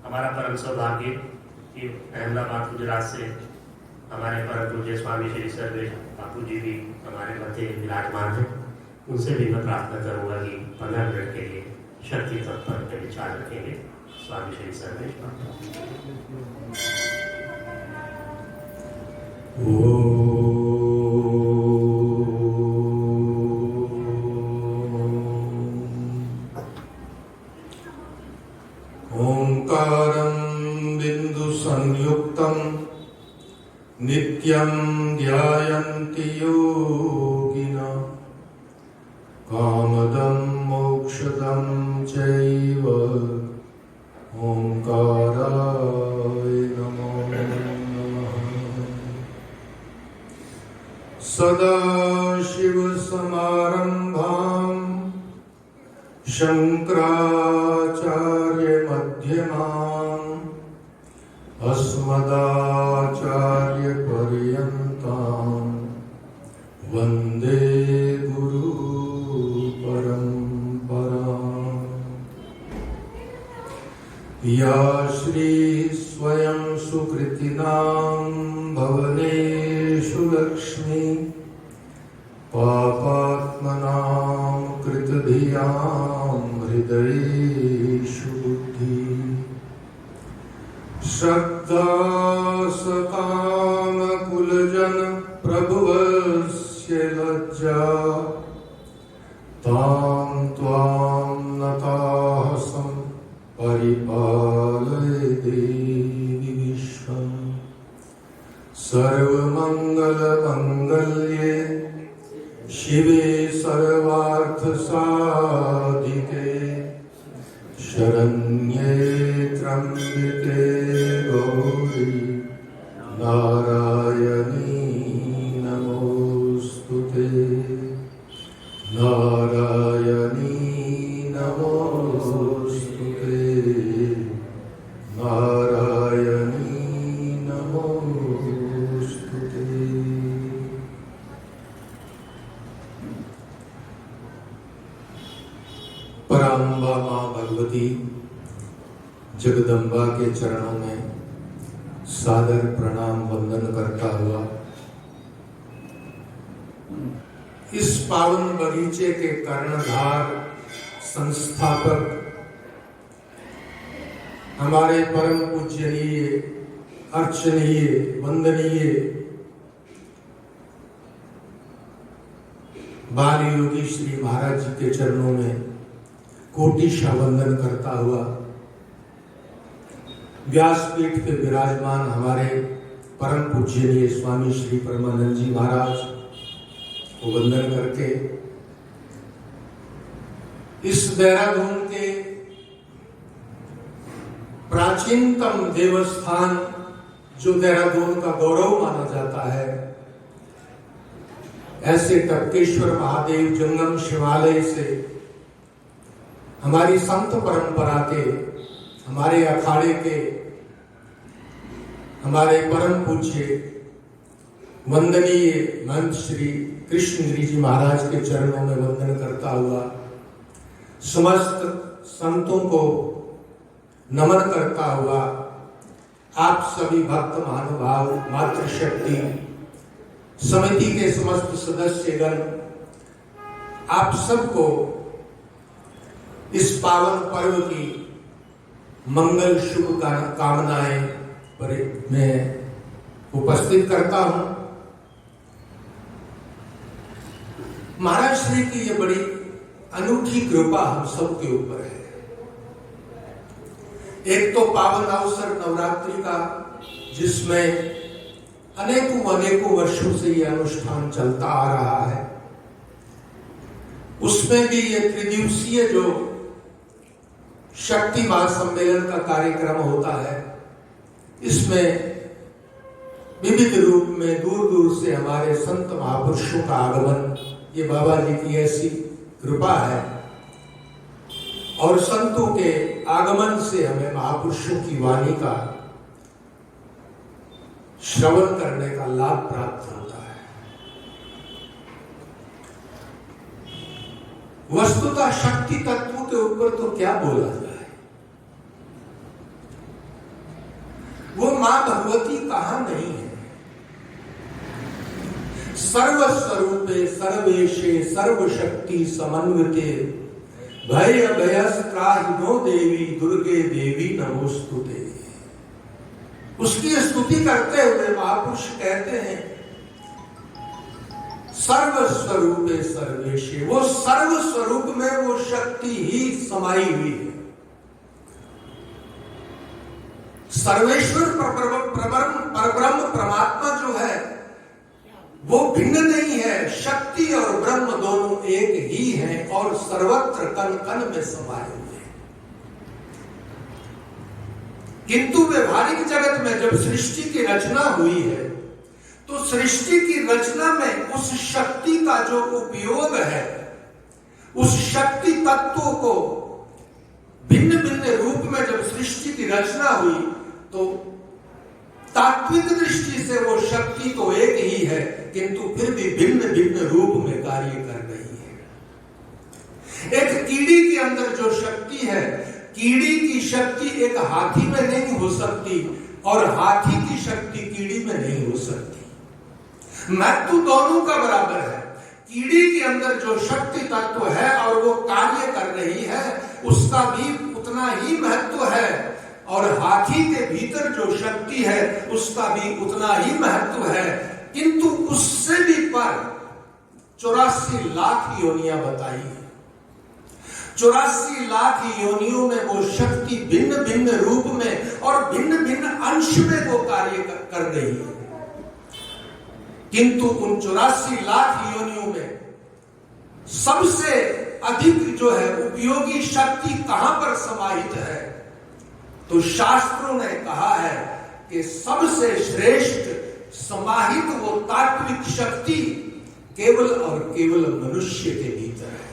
हमारा परम सौभाग्य कि अहमदाबाद गुजरात से हमारे परम पूज्य स्वामी श्री सर्वेश बापू जी भी हमारे मध्य विराजमान हैं। उनसे भी मैं प्रार्थना करूंगा कि 15 मिनट के लिए शक्ति तत्पर पे विचार रखेंगे। स्वामी श्री सर्वेश बापू। ओंकारं बिंदु संयुक्तं नित्यं ध्यायन्ति योगिनः कामदं मोक्षदं चैव ओंकाराय नमो नमः। सदाशिवसमारम्भां शङ्कराचार्यमध्यमाम् अस्मदाचार्यपर्यन्तां वन्दे गुरुपरम्पराम्। या श्री स्वयं सुकृतिनां भवनेषु लक्ष्मी पापात्मनां कृतधियां हृदयेषु बुद्धि श्रद्धा सकामकुलजन प्रभुवस्य लज्जा तां त्वां नताहसं परिपालय देवी विश्वम्। सर्वमङ्गलमङ्गल्ये शिवे सर्वार्थसाधिके शरण्ये त्र्यम्बके गौरी नारायणी नमोस्तुते नारायणी नमोस्तुते नारायणी नमोस्तुते। पराम्बा मां भगवती जगदम्बा के चरणों में सादर प्रणाम वंदन करता हुआ इस पावन बगीचे के कर्णधार संस्थापक हमारे परम पूजनीय अर्चनीय वंदनीय बाल योगी श्री महाराज जी के चरणों में कोटिशा वंदन करता हुआ व्यासपीठ पे विराजमान हमारे परम पूजनीय स्वामी श्री परमानंद जी महाराज को वंदन करके इस देहरादून के प्राचीनतम देवस्थान जो देहरादून का गौरव माना जाता है, ऐसे टपकेश्वर महादेव जंगम शिवालय से हमारी संत परंपरा के हमारे अखाड़े के हमारे परम पूज्य वंदनीय महंत श्री कृष्णगिरी जी महाराज के चरणों में वंदन करता हुआ समस्त संतों को नमन करता हुआ आप सभी भक्त महानुभाव मातृशक्ति समिति के समस्त सदस्यगण आप सबको इस पावन पर्व की मंगल शुभ कामनाएं पर मैं उपस्थित करता हूं। महाराज श्री की ये बड़ी अनूठी कृपा हम सबके ऊपर है। एक तो पावन अवसर नवरात्रि का, जिसमें अनेकों वर्षों से ये अनुष्ठान चलता आ रहा है, उसमें भी ये त्रिदिवसीय जो शक्ति महासम्मेलन का कार्यक्रम होता है, इसमें विविध रूप में दूर दूर से हमारे संत महापुरुषों का आगमन, ये बाबा जी की ऐसी कृपा है। और संतों के आगमन से हमें महापुरुषों की वाणी का श्रवण करने का लाभ प्राप्त होता है। वस्तुतः शक्ति तत्व के ऊपर तो क्या बोला जाए। वो मां भगवती कहां नहीं है? सर्वस्वरूपे सर्वेशे सर्वशक्ति समन्विते भय अभयस्त्राहिनो देवी दुर्गे देवी नमोस्तुते। उसकी स्तुति करते हुए महापुरुष कहते हैं सर्वस्वरूपे सर्वेशे, वो सर्वस्वरूप में वो शक्ति ही समाई हुई है। सर्वेश्वर परब्रह्म परमात्मा जो है वो भिन्न नहीं है। शक्ति और ब्रह्म दोनों एक ही हैं और सर्वत्र कण कण में समाये हुए हैं। किंतु व्यवहारिक जगत में जब सृष्टि की रचना हुई है तो सृष्टि की रचना में उस शक्ति का जो उपयोग है, उस शक्ति तत्वों को भिन्न भिन्न रूप में जब सृष्टि की रचना हुई तो तात्विक दृष्टि से वो शक्ति तो एक ही है, किंतु फिर भी भिन्न भिन्न रूप में कार्य कर रही है। एक कीड़ी के अंदर जो शक्ति है, कीड़ी की शक्ति एक हाथी में नहीं हो सकती और हाथी की शक्ति कीड़ी में नहीं हो सकती। महत्व दोनों का बराबर है। कीड़ी के अंदर जो शक्ति तत्व है और वो कार्य कर रही है, उसका भी उतना ही महत्व है, और हाथी के भीतर जो शक्ति है उसका भी उतना ही महत्व है। किंतु उससे भी पर 84 लाख योनियां बताई है। 84 लाख योनियों में वो शक्ति भिन्न भिन्न रूप में और भिन्न भिन्न अंश में वो कार्य कर रही है। किंतु उन 84 लाख योनियों में सबसे अधिक जो है उपयोगी शक्ति कहां पर समाहित है? तो शास्त्रों ने कहा है कि सबसे श्रेष्ठ समाहित वो तात्विक शक्ति केवल और केवल मनुष्य के भीतर है।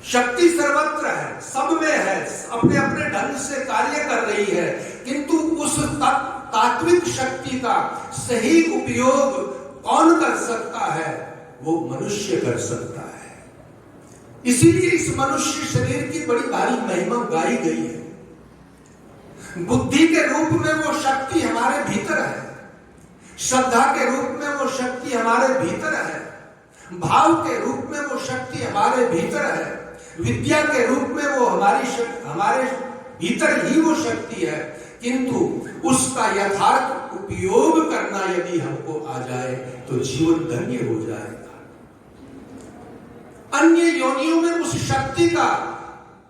शक्ति सर्वत्र है, सब में है, अपने अपने ढंग से कार्य कर रही है, किंतु उस तात्विक शक्ति का सही उपयोग कौन कर सकता है? वो मनुष्य कर सकता है। इसीलिए इस मनुष्य शरीर की बड़ी भारी महिमा गाई गई है। बुद्धि के रूप में वो शक्ति हमारे भीतर है, श्रद्धा के रूप में वो शक्ति हमारे भीतर है, भाव के रूप में वो शक्ति हमारे भीतर है, विद्या के रूप में वो हमारे भीतर ही वो शक्ति है। किंतु उसका यथार्थ उपयोग करना यदि हमको आ जाए तो जीवन धन्य हो जाएगा। अन्य योनियों में उस शक्ति का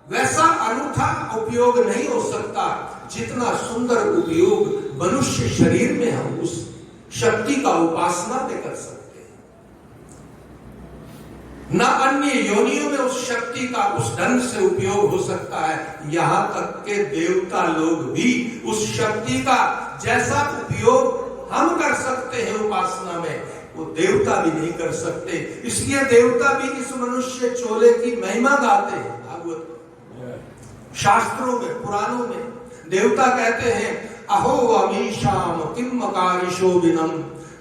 वैसा अनूठा उपयोग नहीं हो सकता जितना सुंदर उपयोग मनुष्य शरीर में हम उस शक्ति का उपासना में कर सकते हैं। न अन्य योनियों में उस शक्ति का उस ढंग से उपयोग हो सकता है। यहां तक के देवता लोग भी उस शक्ति का जैसा उपयोग हम कर सकते हैं उपासना में, वो देवता भी नहीं कर सकते। इसलिए देवता भी इस मनुष्य चोले की महिमा गाते हैं। भागवत शास्त्रों में, पुराणों में देवता कहते हैं अहो अमीशाम किम्मकारिशो विनम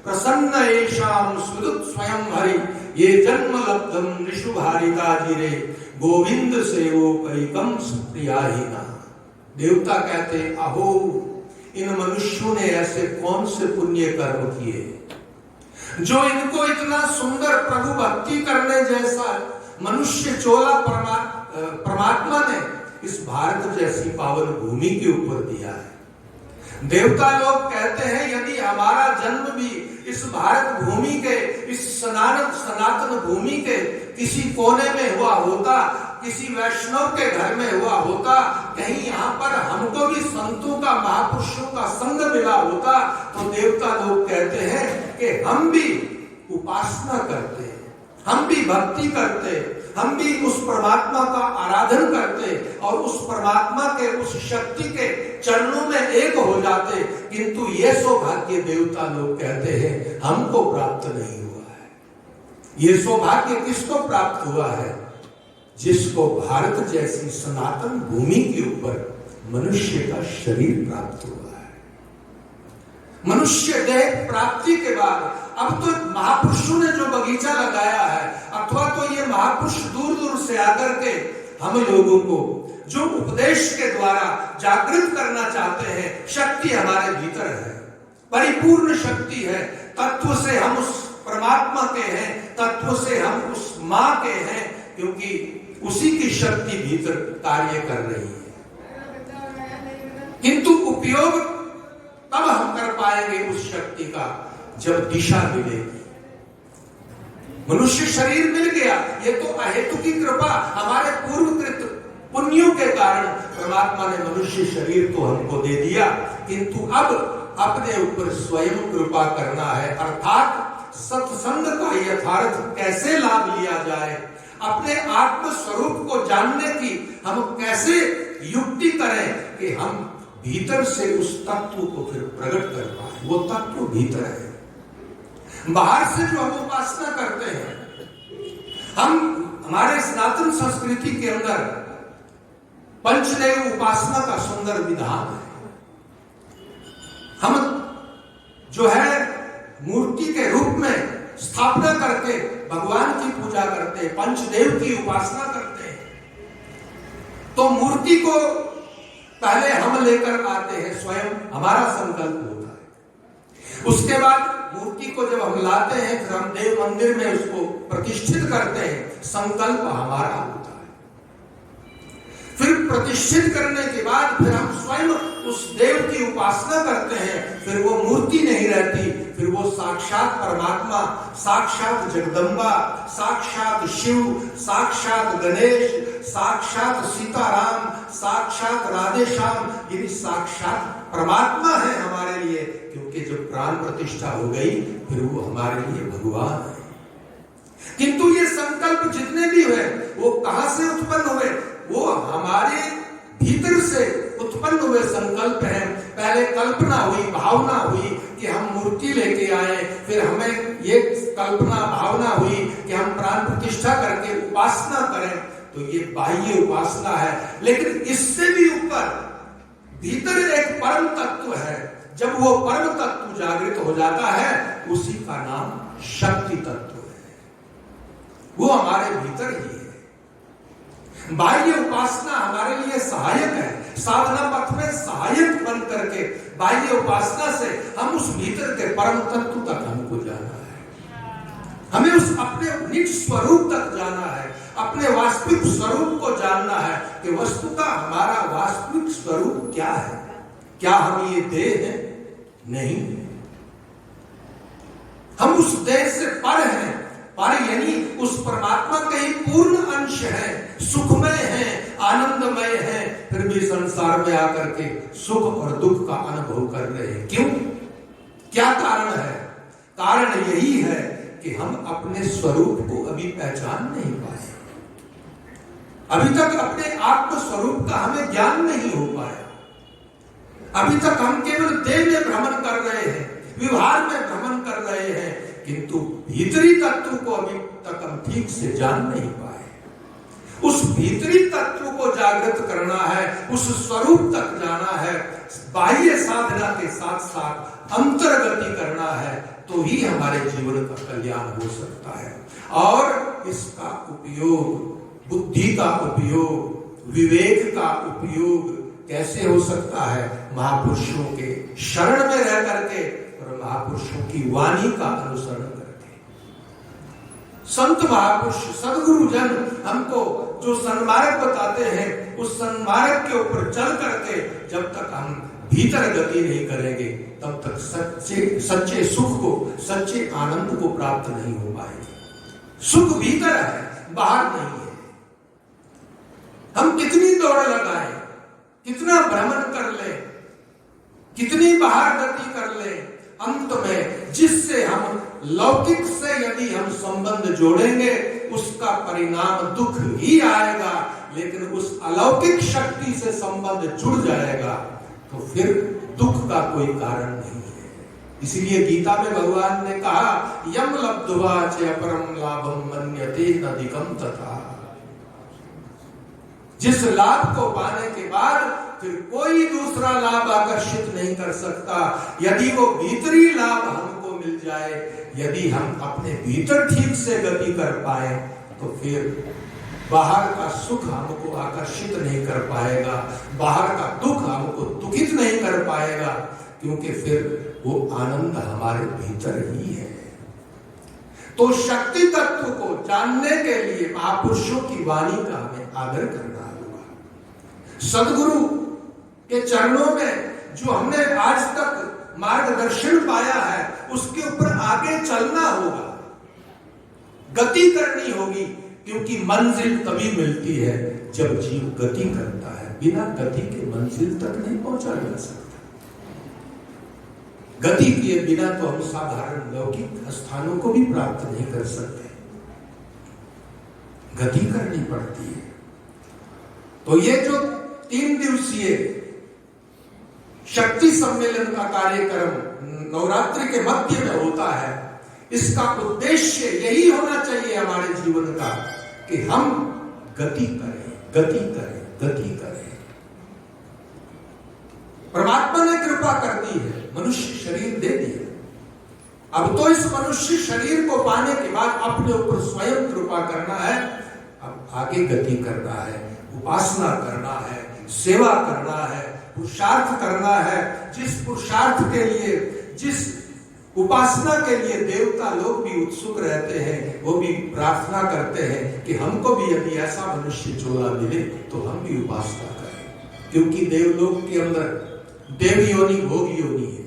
प्रसन्न एशाम सुदुत स्वयं हरि ये जन्म लब्धम निशुभारिता जिरे गोविंद सेवो कैकम सुप्रियाहीना। देवता कहते अहो, इन मनुष्यों ने ऐसे कौन से पुण्य कर्म किए जो इनको इतना सुंदर प्रभु भक्ति करने जैसा मनुष्य चोला परमात्मा ने इस भारत जैसी पावन भूमि के ऊपर दिया है। देवता लोग कहते हैं यदि हमारा जन्म भी इस भारत भूमि के, इस सनातन भूमि के किसी कोने में हुआ होता, किसी वैष्णव के घर में हुआ होता, कहीं यहाँ पर हमको भी संतों का, महापुरुषों का संग मिला होता, तो देवता लोग कहते हैं कि हम भी उपासना करते, हम भी भक्ति करते, हम भी उस परमात्मा का आराधन करते और उस परमात्मा के, उस शक्ति के चरणों में एक हो जाते। किंतु ये सौभाग्य देवता लोग कहते हैं हमको प्राप्त नहीं हुआ है। ये सौभाग्य किसको प्राप्त हुआ है? जिसको भारत जैसी सनातन भूमि के ऊपर मनुष्य का शरीर प्राप्त हुआ है। मनुष्य देह प्राप्ति के बाद अब तो महापुरुषों ने जो बगीचा लगाया है, अथवा तो ये महापुरुष दूर दूर से आकर के हम लोगों को जो उपदेश के द्वारा जागृत करना चाहते हैं, शक्ति हमारे भीतर है, परिपूर्ण शक्ति है। तत्व से हम उस परमात्मा के हैं, तत्व से हम उस मां के हैं, क्योंकि उसी की शक्ति भीतर कार्य कर रही है। किंतु उपयोग तब हम कर पाएंगे उस शक्ति का जब दिशा मिलेगी। मनुष्य शरीर मिल गया, ये तो अहेतु की कृपा, हमारे पूर्वकृत पुण्यों के कारण परमात्मा ने मनुष्य शरीर तो हमको दे दिया, किंतु अब अपने ऊपर स्वयं कृपा करना है। अर्थात सत्संग का यथार्थ कैसे लाभ लिया जाए, अपने आत्म स्वरूप को जानने की हम कैसे युक्ति करें कि हम भीतर से उस तत्व को फिर प्रकट कर पाए। वो तत्व भीतर है। बाहर से जो हम उपासना करते हैं, हमारे सनातन संस्कृति के अंदर पंचदेव उपासना का सुंदर विधान है। हम जो है मूर्ति के रूप में स्थापना करके भगवान की पूजा करते हैं, पंचदेव की उपासना करते हैं। तो मूर्ति को पहले हम लेकर आते हैं, स्वयं हमारा संकल्प होता है। उसके बाद मूर्ति को जब हम लाते हैं, फिर हम देव मंदिर में उसको प्रतिष्ठित करते हैं, संकल्प हमारा होता है। फिर प्रतिष्ठित करने के बाद फिर हम स्वयं उस देव की उपासना करते हैं। फिर वो मूर्ति नहीं रहती, फिर वो साक्षात परमात्मा, साक्षात जगदम्बा, साक्षात शिव, साक्षात गणेश, साक्षात सीताराम, साक्षात राधे श्याम, ये साक्षात परमात्मा है हमारे लिए। क्योंकि जब प्राण प्रतिष्ठा हो गई, फिर वो हमारे लिए भगवान है। किंतु ये संकल्प जितने भी हुए, वो कहां से उत्पन्न हुए? वो हमारे भीतर से उत्पन्न हुए संकल्प है। पहले कल्पना हुई, भावना हुई कि हम मूर्ति लेके आए, फिर हमें ये कल्पना भावना हुई कि हम प्राण प्रतिष्ठा करके उपासना करें, तो ये बाह्य उपासना है। लेकिन इससे भी ऊपर भीतर एक परम तत्व है। जब वो परम तत्व जागृत हो जाता है, उसी का नाम शक्ति तत्व है। वो हमारे भीतर ही है। बाह्य उपासना हमारे लिए सहायक है, साधना पथ में सहायक बन करके बाह्य उपासना से हम उस भीतर के परम तत्व तक हमको जाना है। हमें उस अपने निज स्वरूप तक जाना है, अपने वास्तविक स्वरूप को जानना है कि वस्तुतः हमारा वास्तविक स्वरूप क्या है। क्या हम ये देह हैं? नहीं, हम उस देह से पर हैं। पर यानी उस परमात्मा के ही पूर्ण अंश है, सुखमय है, आनंदमय है, फिर भी संसार में आकर के सुख और दुख का अनुभव कर रहे हैं। क्यों? क्या कारण है? कारण यही है कि हम अपने स्वरूप को अभी पहचान नहीं पाए। अभी तक अपने आत्म स्वरूप का हमें ज्ञान नहीं हो पाया। अभी तक हम केवल देह में भ्रमण कर रहे हैं, व्यवहार में भ्रमण कर रहे हैं, किंतु भीतरी तत्व को अभी तक हम ठीक से जान नहीं पाए। उस भीतरी तत्व को जागृत करना है, उस स्वरूप तक जाना है। बाह्य साधना के साथ साथ अंतर्गति करना है, तो ही हमारे जीवन का कल्याण हो सकता है। और इसका उपयोग, बुद्धि का उपयोग, विवेक का उपयोग कैसे हो सकता है? महापुरुषों के शरण में रह करके और महापुरुषों की वाणी का अनुसरण करके। संत महापुरुष सदगुरु जन हमको जो सन्मार्ग बताते हैं, उस सन्मार्ग के ऊपर चल करके जब तक हम भीतर गति नहीं करेंगे, तब तक सच्चे सुख को, सच्चे आनंद को प्राप्त नहीं हो पाएंगे। सुख भीतर है, बाहर नहीं है। हम कितनी दौड़ लगाएं, कितना भ्रमण कर ले, कितनी बाहर गति कर ले, अंत में जिससे हम लौकिक से यदि हम संबंध जोड़ेंगे, उसका परिणाम दुख ही आएगा। लेकिन उस अलौकिक शक्ति से संबंध जुड़ जाएगा तो फिर दुख का कोई कारण नहीं है। इसलिए गीता में भगवान ने कहा, यम लब्ध्वा च अपरम लाभम मन्यते नदिकम तथा। जिस लाभ को पाने के बाद फिर कोई दूसरा लाभ आकर्षित नहीं कर सकता। यदि वो भीतरी लाभ हमको मिल जाए, यदि हम अपने भीतर ठीक से गति कर पाए, तो फिर बाहर का सुख हमको आकर्षित नहीं कर पाएगा, बाहर का दुख हमको दुखित नहीं कर पाएगा, क्योंकि फिर वो आनंद हमारे भीतर ही है। तो शक्ति तत्व को जानने के लिए महापुरुषों की वाणी का हमें आदर करना होगा। सदगुरु के चरणों में जो हमने आज तक मार्गदर्शन पाया है, उसके ऊपर आगे चलना होगा, गति करनी होगी, क्योंकि मंजिल तभी मिलती है जब जीव गति करता है। बिना गति के मंजिल तक नहीं पहुंचा जा सकता। गति किए बिना तो हम साधारण लौकिक स्थानों को भी प्राप्त नहीं कर सकते, गति करनी पड़ती है। तो ये जो 3 दिवसीय शक्ति सम्मेलन का कार्यक्रम नवरात्रि के मध्य में होता है, इसका उद्देश्य यही होना चाहिए हमारे जीवन का कि हम गति करें, गति करें, गति करें। परमात्मा ने कृपा कर दी है, मनुष्य शरीर दे दिया। अब तो इस मनुष्य शरीर को पाने के बाद अपने ऊपर स्वयं कृपा करना है। अब आगे गति करना है, उपासना करना है, सेवा करना है, पुरुषार्थ करना है। जिस पुरुषार्थ के लिए, जिस उपासना के लिए देवता लोग भी उत्सुक रहते हैं, वो भी प्रार्थना करते हैं कि हमको भी यदि ऐसा मनुष्य चोला मिले तो हम भी उपासना करें, क्योंकि देवलोक के अंदर देव योनि भोग योनि है।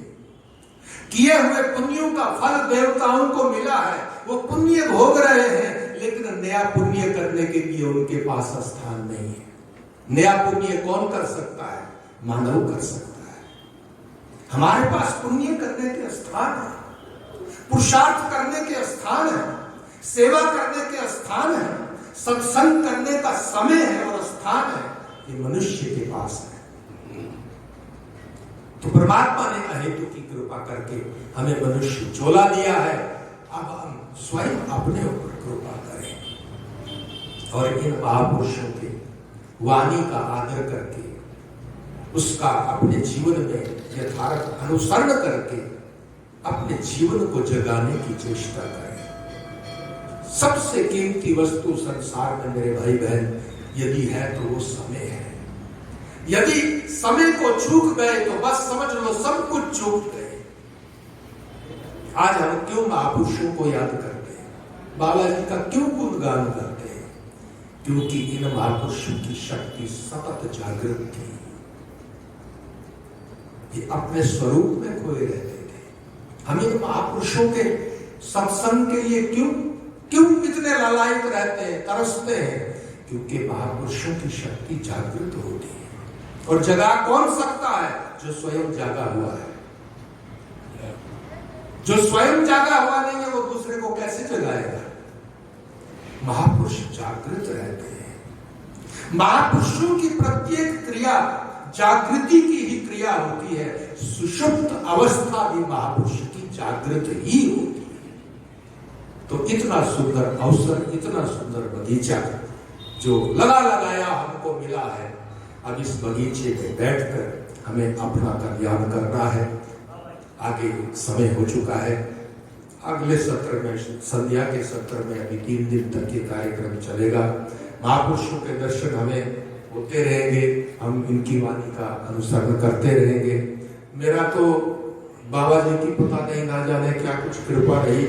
किए हुए पुण्यों का फल देवताओं को मिला है, वो पुण्य भोग रहे हैं, लेकिन नया पुण्य करने के लिए उनके पास स्थान नहीं है। नया पुण्य कौन कर सकता है? मानव कर सकता है। हमारे पास पुण्य करने के स्थान है, पुरुषार्थ करने के स्थान है, सेवा करने के स्थान है, सत्संग करने का समय है और स्थान है, ये मनुष्य के पास है। तो परमात्मा ने अहेतु की कृपा करके हमें मनुष्य चोला दिया है। अब हम स्वयं अपने ऊपर कृपा करें और इन महापुरुषों के वाणी का आदर करके उसका अपने जीवन में यथार्थ अनुसरण करके अपने जीवन को जगाने की चेष्टा करें। सबसे कीमती वस्तु संसार में मेरे भाई बहन यदि है तो वो समय है। यदि समय को चूक गए तो बस समझ लो सब कुछ चूक गए। आज हम क्यों महापुरुषों को याद करते हैं, बाबा जी का क्यों गुणगान करते हैं? क्योंकि इन महापुरुषों की शक्ति सतत जागृत थी। ये अपने स्वरूप में खोए रहते थे। हम इन महापुरुषों के सत्संग के लिए क्यों इतने ललायित रहते हैं, तरसते हैं? क्योंकि महापुरुषों की शक्ति जागृत होती है। और जगा कौन सकता है? जो स्वयं जागा हुआ है। जो स्वयं जागा हुआ नहीं है वो दूसरे को कैसे जगाएगा? महापुरुष जागृत रहते हैं। महापुरुषों की प्रत्येक क्रिया जागृति की ही क्रिया होती है। सुषुप्त अवस्था भी महापुरुष की जागृत ही होती है। तो इतना सुंदर अवसर, इतना सुंदर बगीचा जो लगाया हमको मिला है, अब इस बगीचे में बैठकर हमें अपना कल्याण करना है। आगे समय हो चुका है। अगले सत्र में, संध्या के सत्र में अभी 3 दिन तक ये कार्यक्रम चलेगा। महापुरुषों के दर्शन हमें होते रहेंगे, हम इनकी वाणी का अनुसरण करते रहेंगे। मेरा तो बाबा जी की पता नहीं ना जाने क्या कुछ कृपा रही।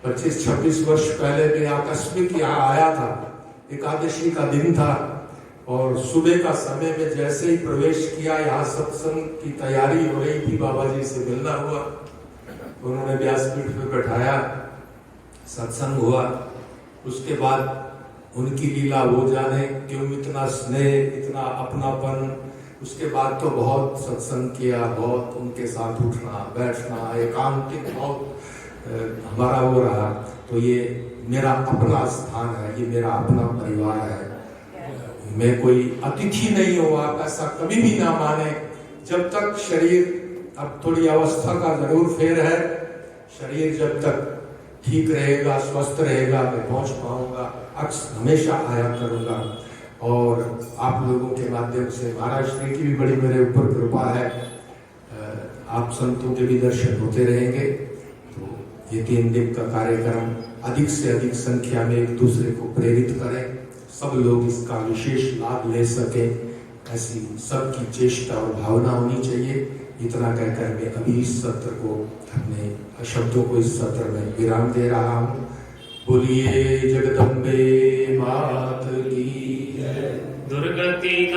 25-26 वर्ष पहले मैं आकस्मिक यहाँ आया था। एकादशी का दिन था और सुबह का समय में जैसे ही प्रवेश किया, यहाँ सत्संग की तैयारी हो रही थी, बाबा जी से मिलना हुआ। उन्होंने व्यासपीठ पे बैठाया, सत्संग हुआ। उसके बाद उनकी लीला वो जाने क्यों इतना स्नेह, इतना अपनापन। उसके बाद तो बहुत सत्संग किया, बहुत उनके साथ उठना बैठना, एकांतिक बहुत हमारा वो रहा। तो ये मेरा अपना स्थान है, ये मेरा अपना परिवार है। मैं कोई अतिथि नहीं हूँ, आप ऐसा कभी भी ना माने। जब तक शरीर, अब थोड़ी अवस्था का जरूर फेर है, शरीर जब तक ठीक रहेगा, स्वस्थ रहेगा, मैं पहुंच पाऊंगा। हमेशा आया करूंगा। और आप लोगों के माध्यम से महाराज श्री की भी बड़ी मेरे ऊपर कृपा है। आप संतों के भी दर्शन होते रहेंगे। तो ये 3 दिन का कार्यक्रम अधिक से अधिक संख्या में एक दूसरे को प्रेरित करें, सब लोग इसका विशेष लाभ ले सके, ऐसी सबकी चेष्टा और भावना होनी चाहिए। इतना कहकर मैं अभी इस सत्र को, अपने शब्दों को इस सत्र में विराम दे रहा हूँ। बोलिए जगदम्बे मात की जय। दुर्गति